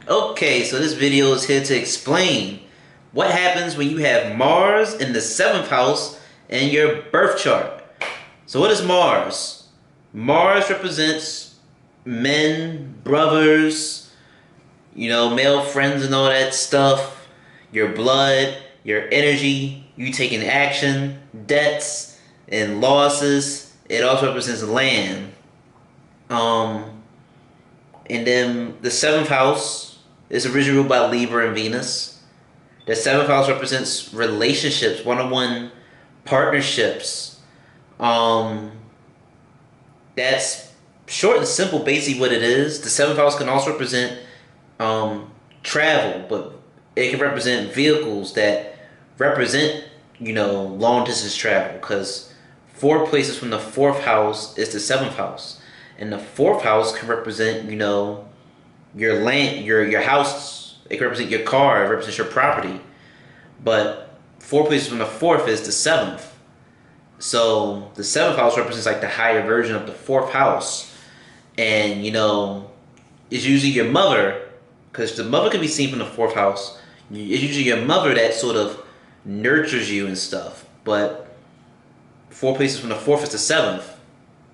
Okay, so this video is here to explain what happens when you have Mars in the seventh house in your birth chart. So what is Mars? Mars represents men, brothers, male friends and all that stuff, your blood, your energy, you taking action, debts, and losses. It also represents land. Um, and then the seventh house is originally ruled by Libra and Venus. The seventh house represents relationships, one-on-one partnerships. Um, that's short and simple, basically what it is. The seventh house can also represent travel, but it can represent vehicles that represent, long distance travel. Because four places from the fourth house is the seventh house, and the fourth house can represent, your land, your house. It can represent your car. It represents your property. But four places from the fourth is the seventh. So the seventh house represents like the higher version of the fourth house, and it's usually your mother, because the mother can be seen from the fourth house. It's usually your mother that sort of nurtures you and stuff. But four places from the fourth is the seventh,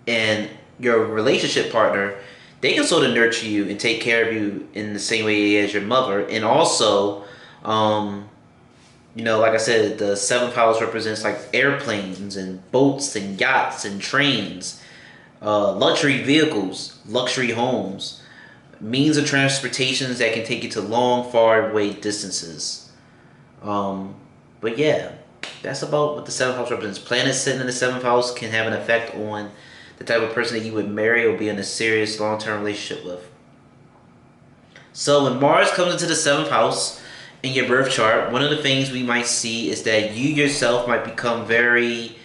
and your relationship partner, they can sort of nurture you and take care of you in the same way as your mother. And also, like I said, the seventh house represents like airplanes and boats and yachts and trains, luxury vehicles, luxury homes, means of transportations that can take you to long, far away distances. Um, but yeah, that's about what the seventh house represents. Planets sitting in the seventh house can have an effect on the type of person that you would marry or be in a serious long-term relationship with. So when Mars comes into the seventh house in your birth chart, one of the things we might see is that you yourself might become very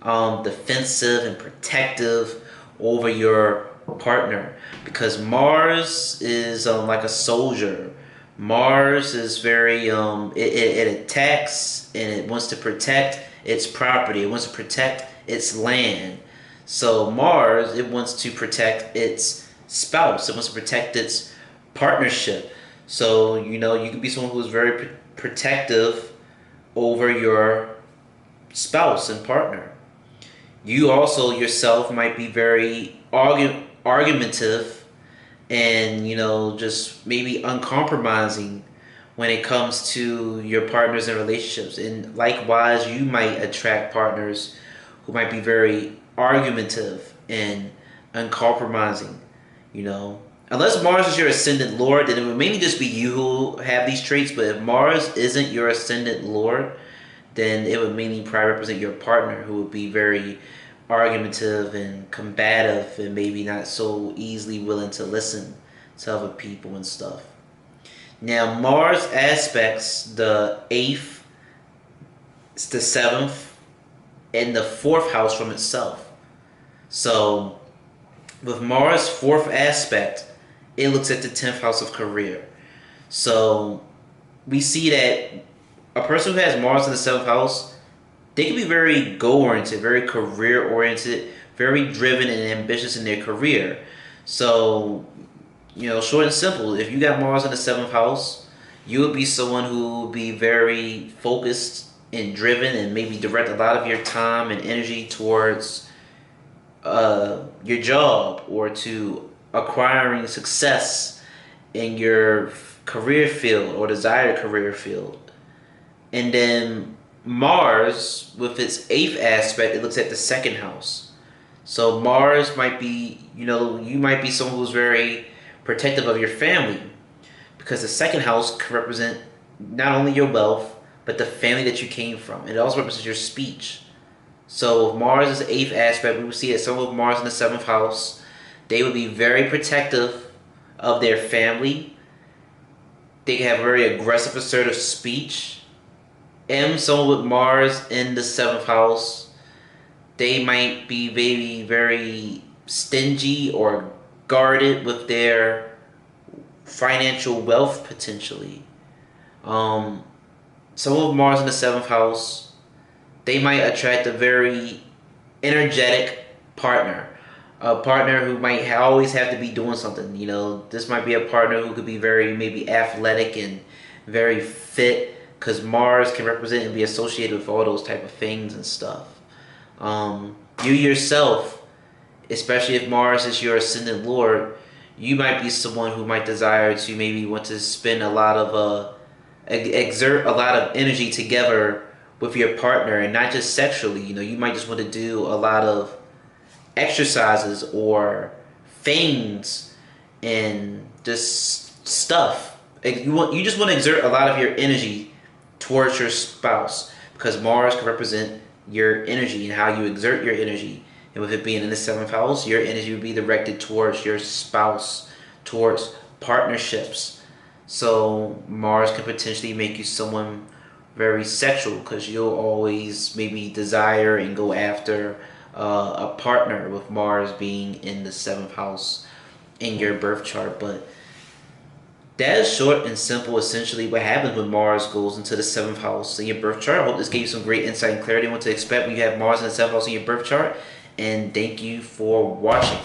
defensive and protective over your partner, because Mars is like a soldier. Mars is very it attacks, and it wants to protect its property. It wants to protect its land. So Mars, it wants to protect its spouse. It wants to protect its partnership. So you could be someone who's very protective over your spouse and partner. You also yourself might be very argumentative, and just maybe uncompromising when it comes to your partners and relationships. And likewise, you might attract partners who might be very argumentative and uncompromising. you know Unless Mars is your ascendant lord, then it would mainly just be you who have these traits. But if Mars isn't your ascendant lord, then it would mainly probably represent your partner, who would be very argumentative and combative, and maybe not so easily willing to listen to other people and stuff. Now, Mars aspects the eighth, the seventh, and the fourth house from itself. So, with Mars' fourth aspect, it looks at the 10th house of career. So, we see that a person who has Mars in the 7th house, they can be very goal-oriented, very career-oriented, very driven and ambitious in their career. So, short and simple, if you got Mars in the 7th house, you would be someone who would be very focused and driven, and maybe direct a lot of your time and energy towards your job, or to acquiring success in your career field or desired career field. And then Mars, with its eighth aspect, it looks at the second house. So Mars might be, you might be someone who's very protective of your family, because the second house can represent not only your wealth, but the family that you came from. It also represents your speech. So with Mars' eighth aspect, we will see that someone with Mars in the seventh house, they would be very protective of their family. They can have a very aggressive, assertive speech. And someone with Mars in the seventh house, they might be very, very stingy or guarded with their financial wealth potentially. Someone with Mars in the seventh house, they might attract a very energetic partner. A partner who might always have to be doing something. You know, this might be a partner who could be very maybe athletic and very fit, because Mars can represent and be associated with all those type of things and stuff. You yourself, especially if Mars is your ascendant lord, you might be someone who might desire to maybe want to spend a lot of exert a lot of energy together with your partner, and not just sexually. You know, you might just want to do a lot of exercises or things and just stuff. You just want to exert a lot of your energy towards your spouse, because Mars can represent your energy and how you exert your energy. And with it being in the seventh house, your energy would be directed towards your spouse, towards partnerships. So Mars can potentially make you someone very sexual, because you'll always maybe desire and go after a partner with Mars being in the seventh house in your birth chart. But that is short and simple, essentially, what happens when Mars goes into the seventh house in your birth chart. I hope this gave you some great insight and clarity on what to expect when you have Mars in the seventh house in your birth chart. And thank you for watching.